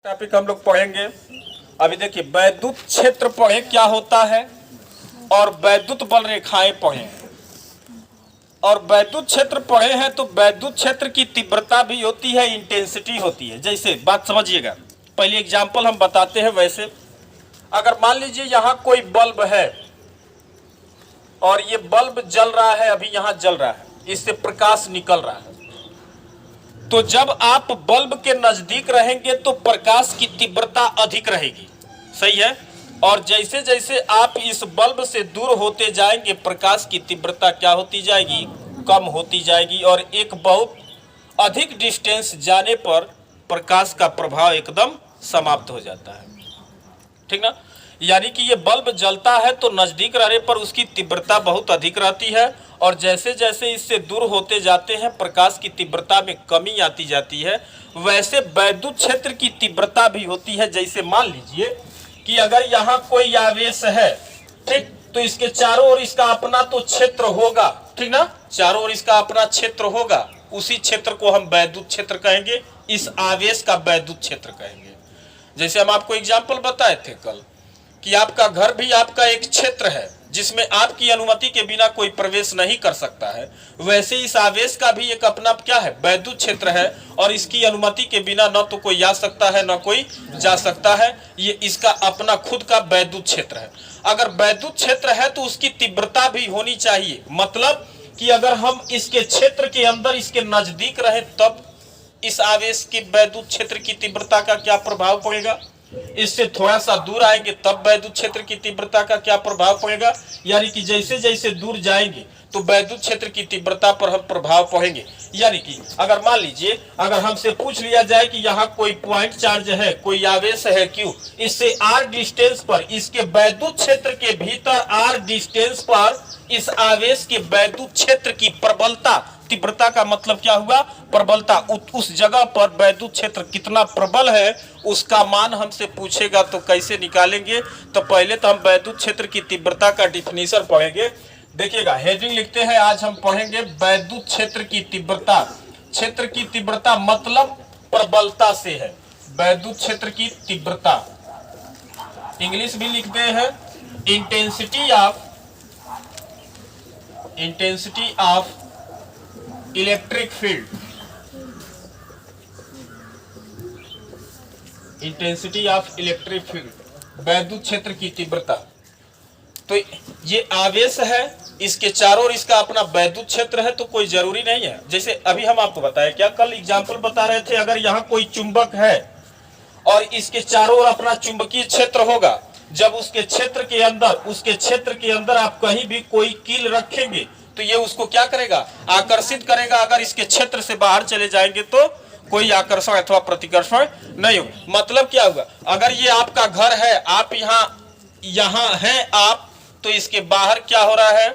Topic हम लोग पढ़ेंगे। अभी देखिए वैद्युत क्षेत्र पढ़े क्या होता है और वैद्युत बल रेखाएं पढ़े और वैद्युत क्षेत्र पढ़े हैं तो वैद्युत क्षेत्र की तीव्रता भी होती है, इंटेंसिटी होती है। जैसे बात समझिएगा, पहले एग्जांपल हम बताते हैं। वैसे अगर मान लीजिए यहाँ कोई बल्ब है और ये बल्ब जल रहा है, अभी यहाँ जल रहा है, इससे प्रकाश निकल रहा है, तो जब आप बल्ब के नजदीक रहेंगे तो प्रकाश की तीव्रता अधिक रहेगी, सही है। और जैसे जैसे आप इस बल्ब से दूर होते जाएंगे प्रकाश की तीव्रता क्या होती जाएगी, कम होती जाएगी। और एक बहुत अधिक डिस्टेंस जाने पर प्रकाश का प्रभाव एकदम समाप्त हो जाता है, ठीक ना। यानी कि ये बल्ब जलता है तो नजदीक रहने पर उसकी तीव्रता बहुत अधिक रहती है और जैसे जैसे इससे दूर होते जाते हैं प्रकाश की तीव्रता में कमी आती जाती है। वैसे वैद्युत क्षेत्र की तीव्रता भी होती है। जैसे मान लीजिए कि अगर यहाँ कोई आवेश है, ठीक, तो इसके चारों ओर इसका अपना तो क्षेत्र होगा, ठीक ना, चारों ओर इसका अपना क्षेत्र होगा, उसी क्षेत्र को हम वैद्युत क्षेत्र कहेंगे, इस आवेश का वैद्युत क्षेत्र कहेंगे। जैसे हम आपको एग्जाम्पल बताए थे कल कि आपका घर भी आपका एक क्षेत्र है जिसमें आपकी अनुमति के बिना कोई प्रवेश नहीं कर सकता है, वैसे इस आवेश का भी एक अपना क्या है, वैद्युत क्षेत्र है और इसकी अनुमति के बिना न तो कोई आ सकता है न कोई जा सकता है। ये इसका अपना खुद का वैद्युत क्षेत्र है। अगर वैद्युत क्षेत्र है तो उसकी तीव्रता भी होनी चाहिए, मतलब कि अगर हम इसके क्षेत्र के अंदर इसके नजदीक रहे तब इस आवेश के वैद्युत क्षेत्र की तीव्रता का क्या प्रभाव पड़ेगा, इससे थोड़ा सा दूर आएंगे तब वैद्युत क्षेत्र की तीव्रता का क्या प्रभाव पड़ेगा। यानी कि जैसे जैसे दूर जाएंगे तो वैद्युत क्षेत्र की तीव्रता पर हम प्रभाव पड़ेंगे। यानी कि अगर मान लीजिए अगर हमसे पूछ लिया जाए कि यहाँ कोई पॉइंट चार्ज है, कोई आवेश है Q, इससे r डिस्टेंस पर इसके वैद्युत क्षेत्र के भीतर r डिस्टेंस पर इस आवेश के वैद्युत क्षेत्र की प्रबलता, तीव्रता का मतलब क्या हुआ, प्रबलता, उस जगह पर वैद्युत क्षेत्र कितना प्रबल है उसका मान हमसे पूछेगा तो कैसे निकालेंगे। तो पहले तो हम वैद्युत क्षेत्र की तीव्रता का डिफिनीशन पढ़ेंगे। देखिएगा हेडिंग लिखते हैं, आज हम पढ़ेंगे वैद्युत क्षेत्र की तीव्रता। क्षेत्र की तीव्रता मतलब प्रबलता से है, वैद्युत क्षेत्र की तीव्रता। इंग्लिश भी लिखते हैं intensity of electric field, intensity of electric field, वैद्युत क्षेत्र की तीव्रता। तो ये आवेश है, इसके चारों ओर इसका अपना वैद्युत क्षेत्र है, तो कोई जरूरी नहीं है। जैसे अभी हम आपको बताया, क्या कल एग्जाम्पल बता रहे थे, अगर यहाँ कोई चुंबक है और इसके चारों ओर अपना चुंबकीय क्षेत्र होगा, जब उसके क्षेत्र के अंदर आप कहीं भी कोई कील रखेंगे तो ये उसको क्या करेगा, आकर्षित करेगा। अगर इसके क्षेत्र से बाहर चले जाएंगे तो कोई आकर्षण अथवा प्रतिकर्षण नहीं होगा। मतलब क्या होगा, अगर ये आपका घर है, आप यहाँ हैं आप, तो इसके बाहर क्या हो रहा है,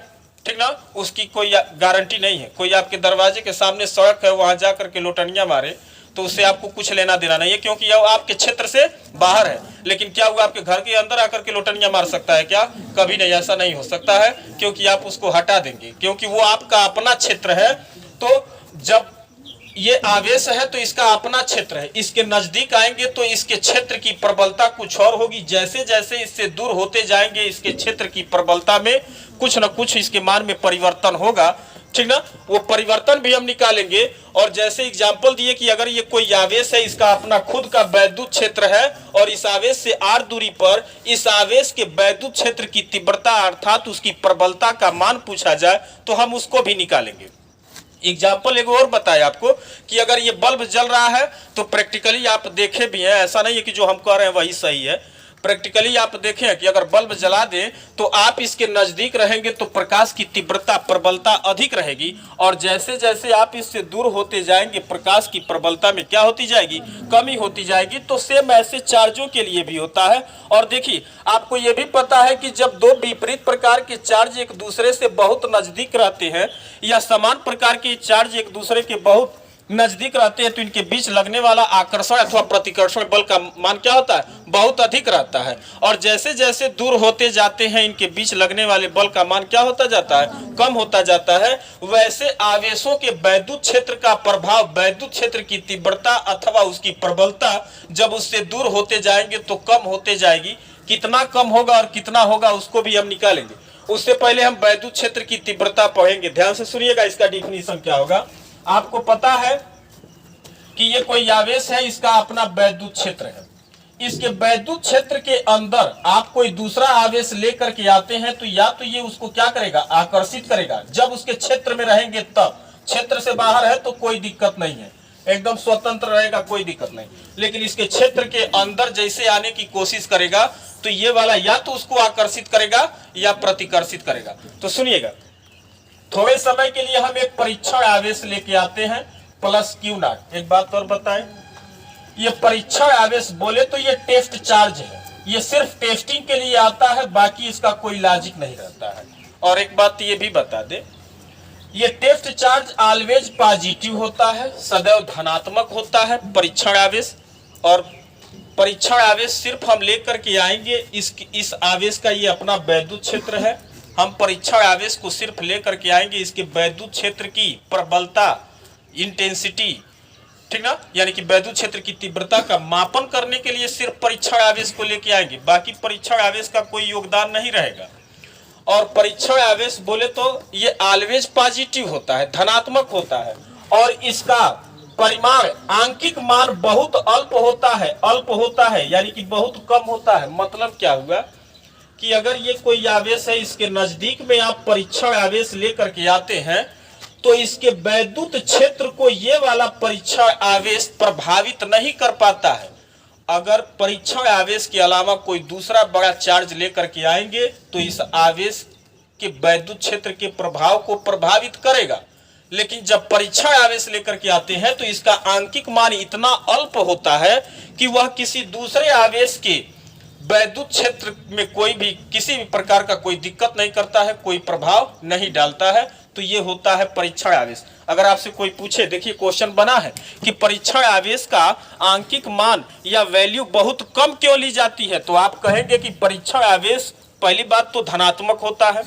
ठीक ना, उसकी कोई गारंटी नहीं है। कोई आपके दरवाजे के सामने सड़क है, वहां जाकर के लोटनिया मारे तो उससे आपको कुछ लेना देना नहीं है, क्योंकि यह आपके क्षेत्र से बाहर है। लेकिन क्या हुआ, आपके घर के अंदर आकर के लोटनिया मार सकता है क्या, कभी नहीं, ऐसा नहीं हो सकता है, क्योंकि आप उसको हटा देंगे, क्योंकि वो आपका अपना क्षेत्र है। तो जब ये आवेश है तो इसका अपना क्षेत्र है, इसके नजदीक आएंगे तो इसके क्षेत्र की प्रबलता कुछ और होगी। जैसे जैसे इससे दूर होते जाएंगे इसके क्षेत्र की प्रबलता में कुछ न कुछ इसके मान में परिवर्तन होगा, ठीक ना। वो परिवर्तन भी हम निकालेंगे। और जैसे एग्जाम्पल दिए कि अगर ये कोई आवेश है, इसका अपना खुद का वैद्युत क्षेत्र है और इस आवेश से r दूरी पर इस आवेश के वैद्युत क्षेत्र की तीव्रता अर्थात उसकी प्रबलता का मान पूछा जाए तो हम उसको भी निकालेंगे। एग्जाम्पल एक और बताया आपको कि अगर ये बल्ब जल रहा है तो प्रैक्टिकली आप देखे भी हैं, ऐसा नहीं है कि जो हम कह रहे हैं वही सही है। प्रैक्टिकली आप देखें कि अगर बल्ब जला दें तो आप इसके नजदीक रहेंगे तो प्रकाश की तीव्रता, प्रबलता अधिक रहेगी और जैसे जैसे आप इससे दूर होते जाएंगे प्रकाश की प्रबलता में क्या होती जाएगी, कमी होती जाएगी। तो सेम ऐसे चार्जों के लिए भी होता है। और देखिए आपको ये भी पता है कि जब दो विपरीत प्रकार के चार्ज एक दूसरे से बहुत नजदीक रहते हैं या समान प्रकार के चार्ज एक दूसरे के बहुत नजदीक रहते हैं तो इनके बीच लगने वाला आकर्षण अथवा प्रतिकर्षण बल का मान क्या होता है, बहुत अधिक रहता है। और जैसे जैसे दूर होते जाते हैं इनके बीच लगने वाले बल का मान क्या होता जाता है, कम होता जाता है। वैसे आवेशों के वैद्युत क्षेत्र का प्रभाव वैद्युत क्षेत्र की तीव्रता अथवा उसकी प्रबलता जब उससे दूर होते जाएंगे तो कम होते जाएगी। कितना कम होगा और कितना होगा उसको भी हम निकालेंगे। उससे पहले हम वैद्युत क्षेत्र की तीव्रता पढ़ेंगे। ध्यान से सुनिएगा, इसका डिफिनीशन क्या होगा। आपको पता है कि ये कोई आवेश है, इसका अपना वैद्युत क्षेत्र है। इसके वैद्युत क्षेत्र के अंदर आप कोई दूसरा आवेश लेकर के आते हैं तो या तो ये उसको क्या करेगा, आकर्षित करेगा। जब उसके क्षेत्र में रहेंगे तब, क्षेत्र से बाहर है तो कोई दिक्कत नहीं है, एकदम स्वतंत्र रहेगा, कोई दिक्कत नहीं। लेकिन इसके क्षेत्र के अंदर जैसे आने की कोशिश करेगा तो ये वाला या तो उसको आकर्षित करेगा या प्रतिकर्षित करेगा। तो सुनिएगा, थोड़े समय के लिए हम एक परीक्षण आवेश लेके आते हैं प्लस क्यू नॉट। एक बात और बताएं, ये परीक्षण आवेश बोले तो ये टेस्ट चार्ज है, ये सिर्फ टेस्टिंग के लिए आता है, बाकी इसका कोई लॉजिक नहीं रहता है। और एक बात ये भी बता दे, ये टेस्ट चार्ज ऑलवेज पॉजिटिव होता है, सदैव धनात्मक होता है परीक्षण आवेश। और परीक्षण आवेश सिर्फ हम लेकर के आएंगे, इस आवेश का ये अपना वैद्युत क्षेत्र है। हम परीक्षण आवेश को सिर्फ लेकर के आएंगे, इसके वैद्युत क्षेत्र की प्रबलता, इंटेंसिटी, ठीक ना, यानी कि वैद्युत क्षेत्र की तीव्रता का मापन करने के लिए सिर्फ परीक्षण आवेश को लेके आएंगे, बाकी परीक्षण आवेश का कोई योगदान नहीं रहेगा। और परीक्षण आवेश बोले तो ये ऑलवेज पॉजिटिव होता है, धनात्मक होता है, और इसका परिमाण आंकिक मान बहुत अल्प होता है, यानी कि बहुत कम होता है। मतलब क्या हुआ कि अगर ये कोई आवेश है, इसके नजदीक में आप परीक्षण आवेश लेकर के आते हैं तो इसके वैद्युत क्षेत्र को ये वाला परीक्षण आवेश प्रभावित नहीं कर पाता है। अगर परीक्षण आवेश के अलावा कोई दूसरा बड़ा चार्ज लेकर के आएंगे तो इस आवेश के वैद्युत क्षेत्र के प्रभाव को प्रभावित करेगा। लेकिन जब परीक्षण आवेश लेकर के आते हैं तो इसका आंकिक मान इतना अल्प होता है कि वह किसी दूसरे आवेश के वैद्युत क्षेत्र में कोई भी किसी भी प्रकार का कोई दिक्कत नहीं करता है, कोई प्रभाव नहीं डालता है। तो ये होता है परीक्षण आवेश। अगर आपसे कोई पूछे, देखिए क्वेश्चन बना है कि परीक्षण आवेश का आंकिक मान या वैल्यू बहुत कम क्यों ली जाती है, तो आप कहेंगे कि परीक्षण आवेश पहली बात तो धनात्मक होता है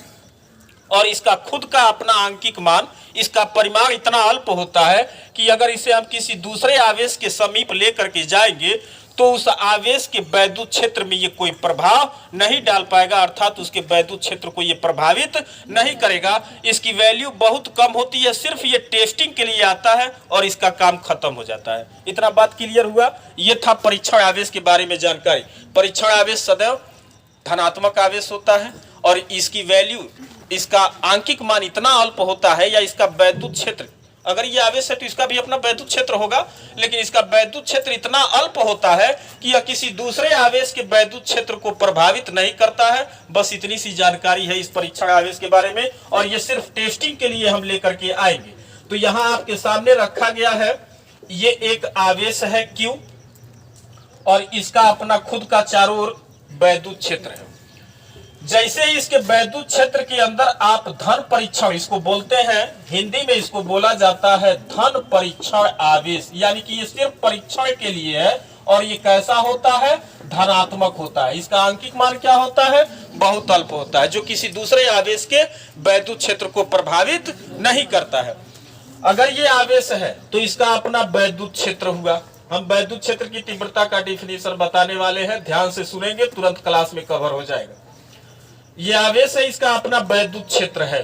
और इसका खुद का अपना आंकिक मान, इसका परिमाण इतना अल्प होता है कि अगर इसे हम किसी दूसरे आवेश के समीप लेकर के जाएंगे तो उस आवेश के वैद्युत क्षेत्र में ये कोई प्रभाव नहीं डाल पाएगा, अर्थात उसके वैद्युत क्षेत्र को ये प्रभावित नहीं करेगा। इसकी वैल्यू बहुत कम होती है, सिर्फ ये टेस्टिंग के लिए आता है और इसका काम खत्म हो जाता है। इतना बात क्लियर हुआ। ये था परीक्षण आवेश के बारे में जानकारी। परीक्षण आवेश सदैव धनात्मक आवेश होता है और इसकी वैल्यू, इसका आंकिक मान इतना अल्प होता है, या इसका वैद्युत क्षेत्र, अगर ये आवेश है तो इसका भी अपना वैद्युत क्षेत्र होगा, लेकिन इसका वैद्युत क्षेत्र इतना अल्प होता है कि यह किसी दूसरे आवेश के वैद्युत क्षेत्र को प्रभावित नहीं करता है। बस इतनी सी जानकारी है इस परीक्षण आवेश के बारे में, और ये सिर्फ टेस्टिंग के लिए हम लेकर के आएंगे। तो यहाँ आपके सामने रखा गया है, ये एक आवेश है Q और इसका अपना खुद का चारों ओर वैद्युत क्षेत्र है। जैसे ही इसके वैद्युत क्षेत्र के अंदर आप धन परीक्षण, इसको बोलते हैं, हिंदी में इसको बोला जाता है धन परीक्षण आवेश, यानी कि ये सिर्फ परीक्षण के लिए है और ये कैसा होता है, धनात्मक होता है। इसका आंकिक मान क्या होता है, बहुत अल्प होता है, जो किसी दूसरे आवेश के वैद्युत क्षेत्र को प्रभावित नहीं करता है। अगर ये आवेश है तो इसका अपना वैद्युत क्षेत्र हुआ। हम वैद्युत क्षेत्र की तीव्रता का डिफिनेशन बताने वाले हैं, ध्यान से सुनेंगे, तुरंत क्लास में कवर हो जाएगा। ये आवेश है, इसका अपना वैद्युत क्षेत्र है।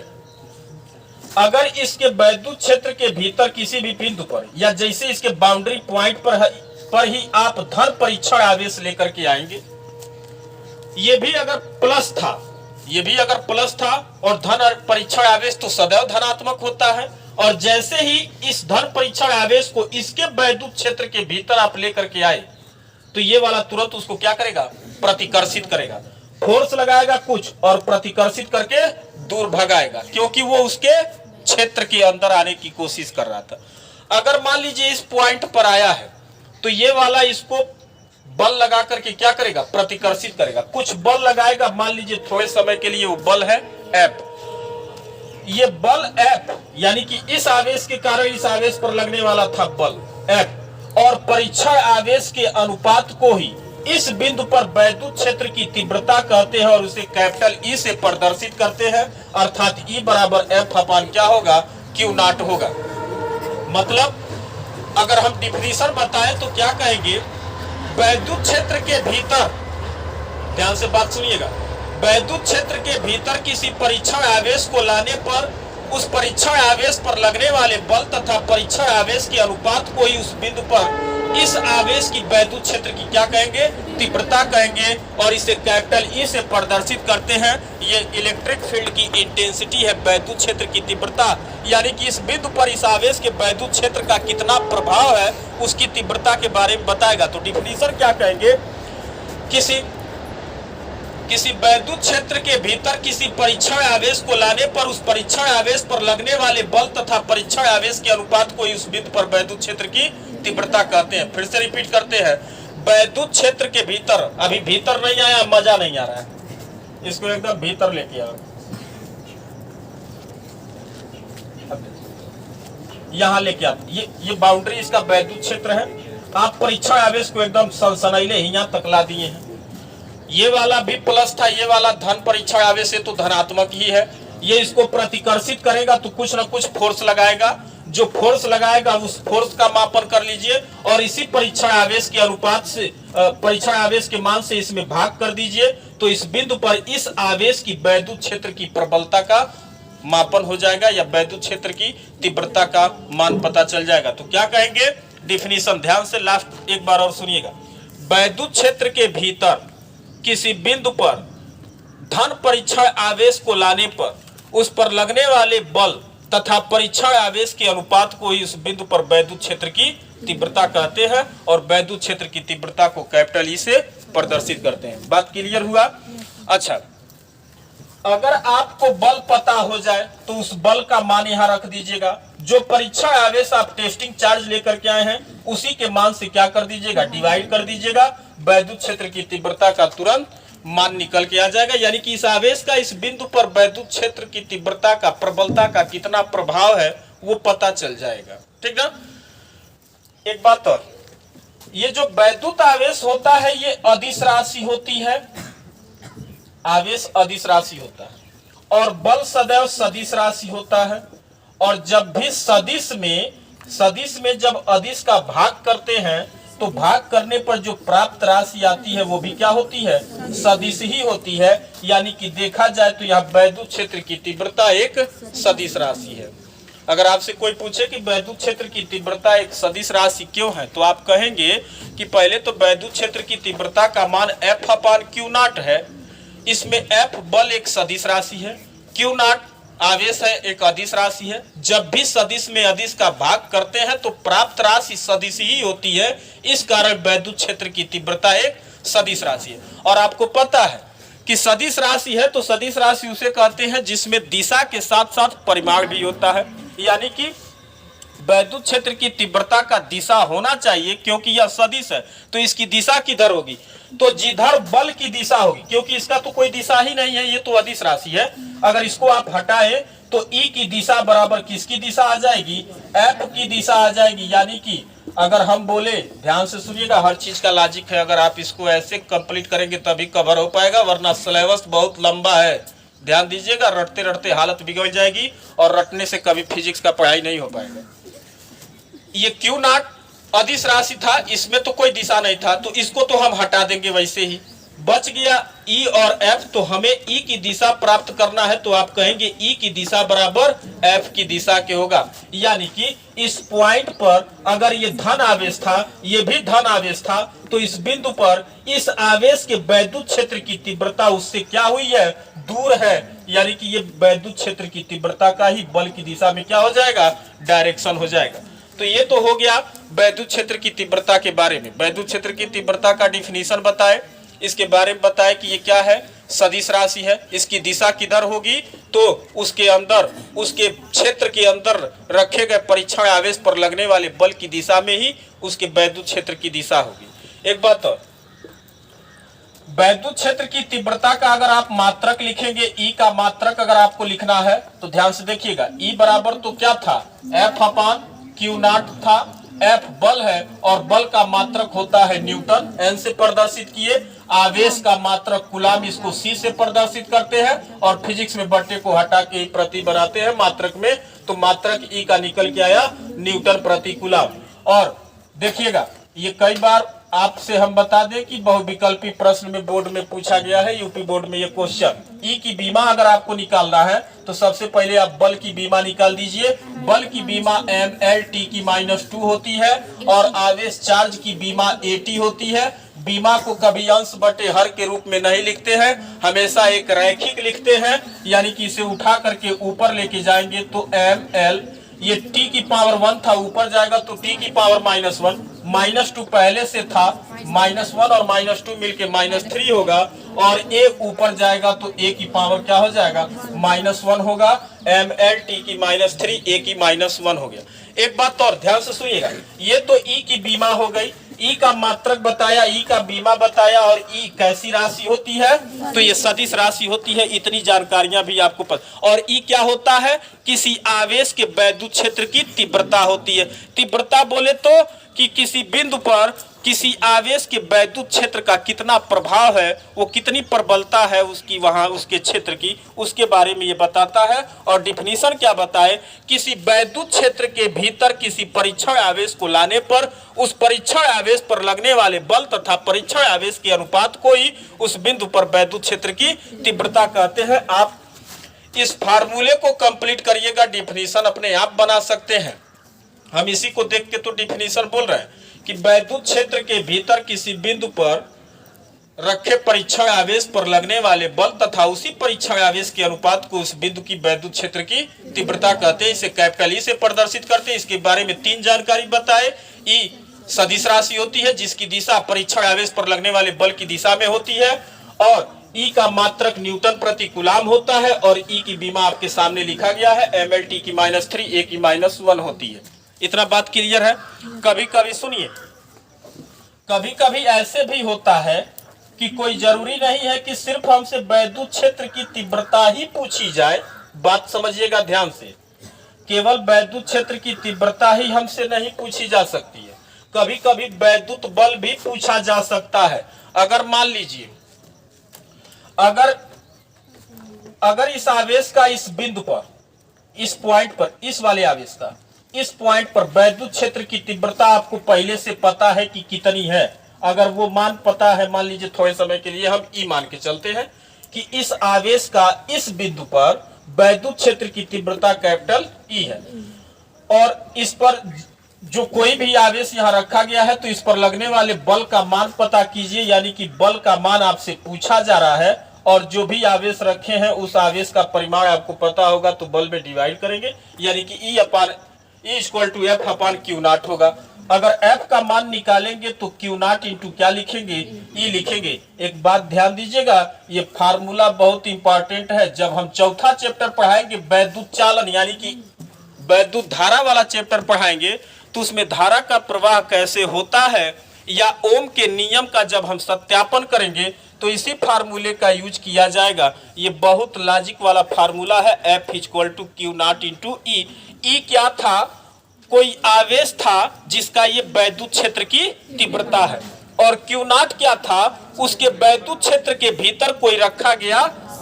अगर इसके वैद्युत क्षेत्र के भीतर किसी भी बिंदु पर या जैसे इसके बाउंड्री पॉइंट पर ही आप धन परीक्षण आवेश लेकर के आएंगे, ये भी अगर प्लस था और धन परीक्षण आवेश तो सदैव धनात्मक होता है, और जैसे ही इस धन परीक्षण आवेश को इसके वैद्युत क्षेत्र के भीतर आप लेकर के आए तो ये वाला तुरंत उसको क्या करेगा, प्रतिकर्षित करेगा, फोर्स लगाएगा कुछ और प्रतिकर्षित करके दूर भगाएगा, क्योंकि वो उसके क्षेत्र के अंदर आने की कोशिश कर रहा था। अगर मान लीजिए इस पॉइंट पर आया है तो ये वाला इसको बल लगा करके क्या करेगा, प्रतिकर्षित करेगा, कुछ बल लगाएगा, मान लीजिए थोड़े समय के लिए वो बल है F। ये बल F यानी कि इस आवेश के कारण इस आवेश पर लगने वाला था बल F और परीक्षण आवेश के अनुपात को ही इस बिंदु पर वैद्युत क्षेत्र की तीव्रता कहते हैं और उसे कैपिटल E से प्रदर्शित करते हैं, अर्थात E बराबर F अपान क्या होगा, Q नॉट होगा। मतलब अगर हम डिफिनीशन बताएं तो क्या कहेंगे, वैद्युत क्षेत्र के भीतर, ध्यान से बात सुनिएगा, वैद्युत क्षेत्र के भीतर किसी परीक्षण आवेश को लाने पर उस परीक्षण आवेश पर लगने वाले बल तथा परीक्षण आवेश के अनुपात को ही उस बिंदु पर इस आवेश की वैद्युत क्षेत्र की क्या कहेंगे, तीव्रता कहेंगे और इसे कैपिटल E से प्रदर्शित करते हैं। ये इलेक्ट्रिक फील्ड की इंटेंसिटी है, वैद्युत क्षेत्र की तीव्रता, यानी कि इस बिंदु पर इस आवेश के वैद्युत क्षेत्र का कितना प्रभाव है उसकी तीव्रता के बारे में बताएगा। तो डिफिनीशन क्या कहेंगे, किसी वैद्युत क्षेत्र के भीतर किसी परीक्षण आवेश को लाने पर उस परीक्षण आवेश पर लगने वाले बल तथा परीक्षण आवेश के अनुपात को ही उस बिंदु पर वैद्युत क्षेत्र की तीव्रता कहते हैं। फिर से रिपीट करते हैं, वैद्युत क्षेत्र के भीतर, अभी भीतर नहीं आया, मजा नहीं आ रहा है, इसको एकदम भीतर लेके आओ, यहां लेके आओ, ये बाउंड्री इसका वैद्युत क्षेत्र है। आप परीक्षण आवेश को एकदम सनसनाइले यहां तक ला दिए हैं। ये वाला भी प्लस था, ये वाला धन परीक्षण आवेश है तो धनात्मक ही है। ये इसको प्रतिकर्षित करेगा तो कुछ ना कुछ फोर्स लगाएगा, जो फोर्स लगाएगा उस फोर्स का मापन कर लीजिए और इसी परीक्षण आवेश के अनुपात से, परीक्षण आवेश के मान से इसमें भाग कर दीजिए, तो इस बिंदु पर इस आवेश की वैद्युत क्षेत्र की प्रबलता का मापन हो जाएगा या वैद्युत क्षेत्र की तीव्रता का मान पता चल जाएगा। तो क्या कहेंगे, डिफिनीशन ध्यान से लास्ट एक बार और सुनिएगा, वैद्युत क्षेत्र के भीतर किसी बिंदु पर धन परीक्षण आवेश को लाने पर उस पर लगने वाले बल तथा परीक्षण आवेश के अनुपात को ही उस बिंदु पर वैद्युत क्षेत्र की तीव्रता कहते हैं और वैद्युत क्षेत्र की तीव्रता को कैपिटल E से प्रदर्शित करते हैं। बात क्लियर हुआ? अच्छा, अगर आपको बल पता हो जाए तो उस बल का मान यहां रख दीजिएगा, जो परीक्षण आवेश आप टेस्टिंग चार्ज लेकर के आए हैं उसी के मान से क्या कर दीजिएगा, डिवाइड कर दीजिएगा, वैद्युत क्षेत्र की तीव्रता का तुरंत मान निकल के आ जाएगा। यानी कि इस आवेश का इस बिंदु पर वैद्युत क्षेत्र की तीव्रता का, प्रबलता का कितना प्रभाव है वो पता चल जाएगा। ठीक ना? एक बात और, ये जो वैद्युत आवेश होता है ये अदिश राशि होती है, आवेश अदिश राशि होता है और बल सदैव सदिश राशि होता है। और जब भी सदिश में जब अदिश का भाग करते हैं तो भाग करने पर जो प्राप्त राशि आती है वो भी क्या होती है, सदिश ही होती है। यानी कि देखा जाए तो यह वैद्युत क्षेत्र की तीव्रता एक सदिश राशि है। अगर आपसे कोई पूछे कि वैद्युत क्षेत्र की तीव्रता एक सदिश राशि क्यों है, तो आप कहेंगे कि पहले तो वैद्युत क्षेत्र की तीव्रता का मान F अपान Q नॉट है। इसमें F बल एक सदिश राशि है, Q नॉट आवेश है, एक अदिश राशि है। जब भी सदिश में अदिश का भाग करते हैं तो प्राप्त राशि सदिश ही होती है, इस कारण वैद्युत क्षेत्र की तीव्रता एक सदिश राशि है। और आपको पता है कि सदिश राशि है तो सदिश राशि उसे कहते हैं जिसमें दिशा के साथ साथ परिमाण भी होता है। यानी कि वैद्युत क्षेत्र की तीव्रता का दिशा होना चाहिए, क्योंकि यह सदिश है तो इसकी दिशा किधर होगी, तो जिधर बल की दिशा होगी, क्योंकि इसका तो कोई दिशा ही नहीं है, ये तो अदिश राशि है। अगर इसको आप हटाएं तो E की दिशा बराबर किसकी दिशा आ जाएगी, F की दिशा आ जाएगी। यानी कि अगर हम बोले, ध्यान से सुनिएगा, हर चीज का लॉजिक है, अगर आप इसको ऐसे कंप्लीट करेंगे तभी कवर हो पाएगा, वरना सिलेबस बहुत लंबा है। ध्यान दीजिएगा, रटते रटते हालत बिगड़ जाएगी और रटने से कभी फिजिक्स का पढ़ाई नहीं हो पाएगा। ये Q नॉट अदिश राशि था, इसमें तो कोई दिशा नहीं था, तो इसको तो हम हटा देंगे, वैसे ही बच गया E और F। तो हमें E की दिशा प्राप्त करना है तो आप कहेंगे E की दिशा बराबर F की दिशा के होगा। यानी कि इस पॉइंट पर अगर ये धन आवेश था, ये भी धन आवेश था, तो इस बिंदु पर इस आवेश के वैद्युत क्षेत्र की तीव्रता उससे क्या हुई है, दूर है। यानी कि ये वैद्युत क्षेत्र की तीव्रता का ही बल की दिशा में क्या हो जाएगा, डायरेक्शन हो जाएगा। तो ये तो हो गया वैद्युत क्षेत्र की तीव्रता के बारे में। वैद्युत क्षेत्र की तीव्रता का डिफिनीशन बताए, इसके बारे में बताए कि ये क्या है, सदिश राशि है, इसकी दिशा किधर होगी, तो उसके अंदर, उसके क्षेत्र के अंदर रखे गए परीक्षण आवेश पर लगने वाले बल की दिशा में ही उसके वैद्युत क्षेत्र की दिशा होगी। एक बात और, वैद्युत क्षेत्र की तीव्रता का अगर आप मात्रक लिखेंगे, ई का मात्रक अगर आपको लिखना है तो ध्यान से देखिएगा, ई बराबर तो क्या था, एफ अपान क्यू नॉट था। एफ बल है और बल का मात्रक होता है न्यूटन, एन से प्रदर्शित किए। आवेश का मात्रक कूलाम, इसको सी से प्रदर्शित करते हैं और फिजिक्स में बट्टे को हटा के प्रति बनाते हैं मात्रक में, तो मात्रक ई का निकल के आया न्यूटन प्रति कूलाम। और देखिएगा ये कई बार आपसे हम बता दें कि बहुविकल्पी प्रश्न में बोर्ड में पूछा गया है, यूपी बोर्ड में ये क्वेश्चन। ई की बीमा अगर आपको निकालना है तो सबसे पहले आप बल की बीमा निकाल दीजिए। बल की बीमा ml/t की -2 होती है और आवेश चार्ज की बीमा at होती है। बीमा को कभी अंश बटे हर के रूप में नहीं लिखते हैं, हमेशा एक रैखिक लिखते हैं, यानी कि इसे उठा करके ऊपर लेके जाएंगे तो ml, ये t की पावर 1 था, ऊपर जाएगा तो t की पावर -1, -2 पहले से था, -1 और -2 मिलके -3 होगा, और a ऊपर जाएगा तो a की पावर क्या हो जाएगा, -1 होगा। ml/t की -3, a की -1 हो गया। एक बात तो और ध्यान से सुनिएगा, ये तो ई की बीमा हो गई, ई का मात्रक बताया, ई का बीमा बताया, और ई कैसी राशि होती है, तो ये सदिश राशि होती है। इतनी जानकारियां भी आपको पता। और ई क्या होता है, किसी आवेश के वैद्युत क्षेत्र की तीव्रता होती है। तीव्रता बोले तो कि किसी बिंदु पर किसी आवेश के वैद्युत क्षेत्र का कितना प्रभाव है, वो कितनी प्रबलता है उसकी, वहां उसके क्षेत्र की, उसके बारे में ये बताता है। और डिफिनीशन क्या बताए, किसी वैद्युत क्षेत्र के भीतर किसी परीक्षण आवेश को लाने पर उस परीक्षण आवेश पर लगने वाले बल तथा परीक्षण आवेश के अनुपात को ही उस बिंदु पर वैद्युत क्षेत्र की तीव्रता कहते हैं। आप इस फार्मूले को कंप्लीट करिएगा, डिफिनीशन अपने आप बना सकते हैं। हम इसी को देख के तो डिफिनीशन बोल रहे हैं कि वैद्युत क्षेत्र के भीतर किसी बिंदु पर रखे परीक्षण आवेश पर लगने वाले बल तथा उसी परीक्षण आवेश के अनुपात को उस बिंदु की वैद्युत क्षेत्र की तीव्रता कहते हैं। इसे कैपिटल ई से प्रदर्शित करते हैं। इसके बारे में 3 जानकारी बताए। ई सदिश राशि होती है जिसकी दिशा परीक्षण आवेश पर लगने वाले बल की दिशा में होती है, और ई का मात्रक न्यूटन प्रति कूलाम होता है, और ई की बीमा आपके सामने लिखा गया है, ml/t की -3, a की -1 होती है। इतना बात क्लियर है। कभी कभी सुनिए, कभी कभी ऐसे भी होता है कि कोई जरूरी नहीं है कि सिर्फ हमसे वैद्युत क्षेत्र की तीव्रता ही पूछी जाए। बात समझिएगा ध्यान से, केवल वैद्युत क्षेत्र की तीव्रता ही हमसे नहीं पूछी जा सकती है, कभी कभी वैद्युत बल भी पूछा जा सकता है। अगर मान लीजिए, अगर इस आवेश का इस बिंदु पर, इस पॉइंट पर, इस वाले आवेश का इस पॉइंट पर वैद्युत क्षेत्र की तीव्रता आपको पहले से पता है कि कितनी है, अगर वो मान पता है, मान लीजिए थोड़े समय के लिए हम ई मान के चलते हैं कि इस आवेश का इस बिंदु पर वैद्युत क्षेत्र की तीव्रता कैपिटल ई है, और इस पर जो कोई भी आवेश यहाँ रखा गया है तो इस पर लगने वाले बल का मान पता कीजिए, यानी कि बल का मान आपसे पूछा जा रहा है, और जो भी आवेश रखे हैं उस आवेश का परिमाण आपको पता होगा तो बल में डिवाइड करेंगे, यानी कि e equal to f upon q not होगा। अगर एफ का मान निकालेंगे तो क्यू नॉट इंटू क्या लिखेंगे, ई लिखेंगे। एक बात ध्यान दीजिएगा, ये फार्मूला बहुत इंपॉर्टेंट है। जब हम चौथा चैप्टर पढ़ाएंगे वैद्युत चालन यानी कि वैद्युत धारा वाला चैप्टर पढ़ाएंगे, तो उसमें धारा का प्रवाह कैसे होता है या ओम के नियम का जब हम सत्यापन करेंगे तो इसी फार्मूले का यूज किया जाएगा। ये बहुत लॉजिक वाला फार्मूला है, F equal to Q naught into E. E क्या था, कोई आवेश था जिसका ये वैद्युत क्षेत्र की तीव्रता है, और क्यू नॉट क्या था, उसके वैद्युत क्षेत्र के भीतर कोई रखा गया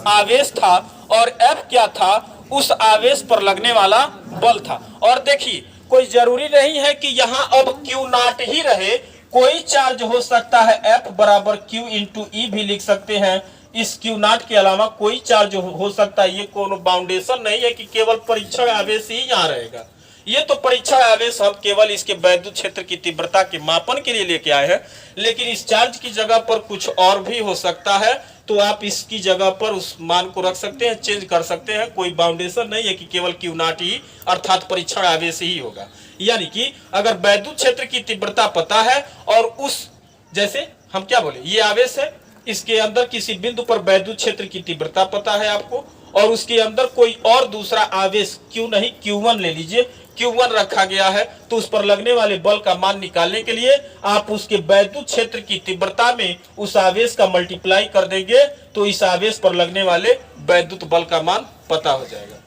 आवेश था, और एफ क्या था, उस आवेश पर लगने वाला बल था। और देखिए, कोई जरूरी नहीं है कि यहाँ अब क्यू नॉट ही रहे, कोई चार्ज हो सकता है। एफ बराबर क्यू इंटू ई भी लिख सकते हैं। इस क्यू नॉट के अलावा कोई चार्ज हो सकता है। ये कोनो बाउंडेशन नहीं है कि केवल परीक्षण आवेश ही यहाँ रहेगा। ये तो परीक्षण आवेश हम केवल इसके वैद्युत क्षेत्र की तीव्रता के मापन के लिए लेके आए हैं, लेकिन इस चार्ज की जगह पर कुछ और भी हो सकता है, तो आप इसकी जगह पर उस मान को रख सकते हैं, चेंज कर सकते हैं। कोई बाउंडेशन नहीं है कि केवल क्यू नॉट ही अर्थात परीक्षण आवेश ही होगा। यानी कि अगर वैद्युत क्षेत्र की तीव्रता पता है और उस, जैसे हम क्या बोले, ये आवेश है, इसके अंदर किसी बिंदु पर वैद्युत क्षेत्र की तीव्रता पता है आपको, और उसके अंदर कोई और दूसरा आवेश, क्यू नहीं Q1 ले लीजिए, Q1 रखा गया है, तो उस पर लगने वाले बल का मान निकालने के लिए आप उसके वैद्युत क्षेत्र की तीव्रता में उस आवेश का मल्टीप्लाई कर देंगे, तो इस आवेश पर लगने वाले वैद्युत बल का मान पता हो जाएगा।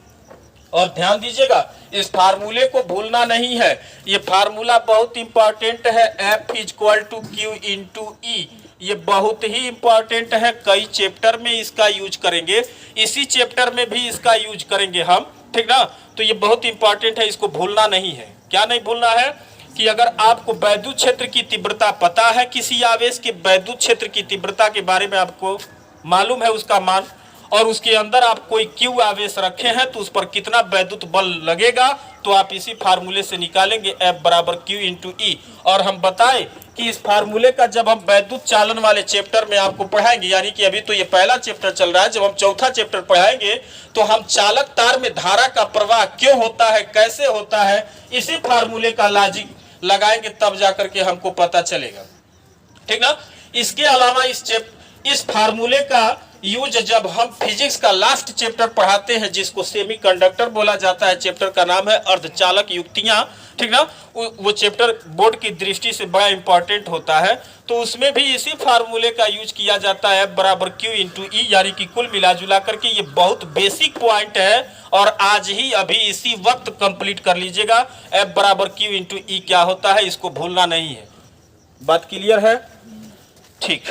और ध्यान दीजिएगा, इस फार्मूले को भूलना नहीं है, ये फार्मूला बहुत इंपॉर्टेंट है। F = Q × E, ये बहुत ही इंपॉर्टेंट है। कई चैप्टर में इसका यूज करेंगे, इसी चैप्टर में भी इसका यूज करेंगे हम, ठीक ना। तो ये बहुत इंपॉर्टेंट है, इसको भूलना नहीं है। क्या नहीं भूलना है कि अगर आपको वैद्युत क्षेत्र की तीव्रता पता है, किसी आवेश के वैद्युत क्षेत्र की तीव्रता के बारे में आपको मालूम है उसका मान, और उसके अंदर आप कोई Q आवेश रखे हैं तो उस पर कितना वैद्युत बल लगेगा, तो आप इसी फार्मूले से निकालेंगे F = Q × E। और हम बताएं कि इस फार्मूले का जब हम वैद्युत चालन वाले चैप्टर में आपको पढ़ाएंगे, यानी कि अभी तो ये पहला चैप्टर चल रहा है, जब हम चौथा चैप्टर पढ़ाएंगे तो हम चालक तार में धारा का प्रवाह क्यों होता है, कैसे होता है, इसी फार्मूले का लॉजिक लगाएंगे, तब जाकर के हमको पता चलेगा, ठीक ना। इसके अलावा इस फार्मूले का यूज जब हम फिजिक्स का लास्ट चैप्टर पढ़ाते हैं, जिसको सेमीकंडक्टर बोला जाता है, चैप्टर का नाम है अर्धचालक युक्तियां, ठीक ना। वो चैप्टर बोर्ड की दृष्टि से बड़ा इंपॉर्टेंट होता है, तो उसमें भी इसी फार्मूले का यूज किया जाता है, F = Q × E। यानी कि कुल मिला जुला करके ये बहुत बेसिक पॉइंट है, और आज ही अभी इसी वक्त कंप्लीट कर लीजिएगा। F = Q × E क्या होता है, इसको भूलना नहीं है। बात क्लियर है? ठीक।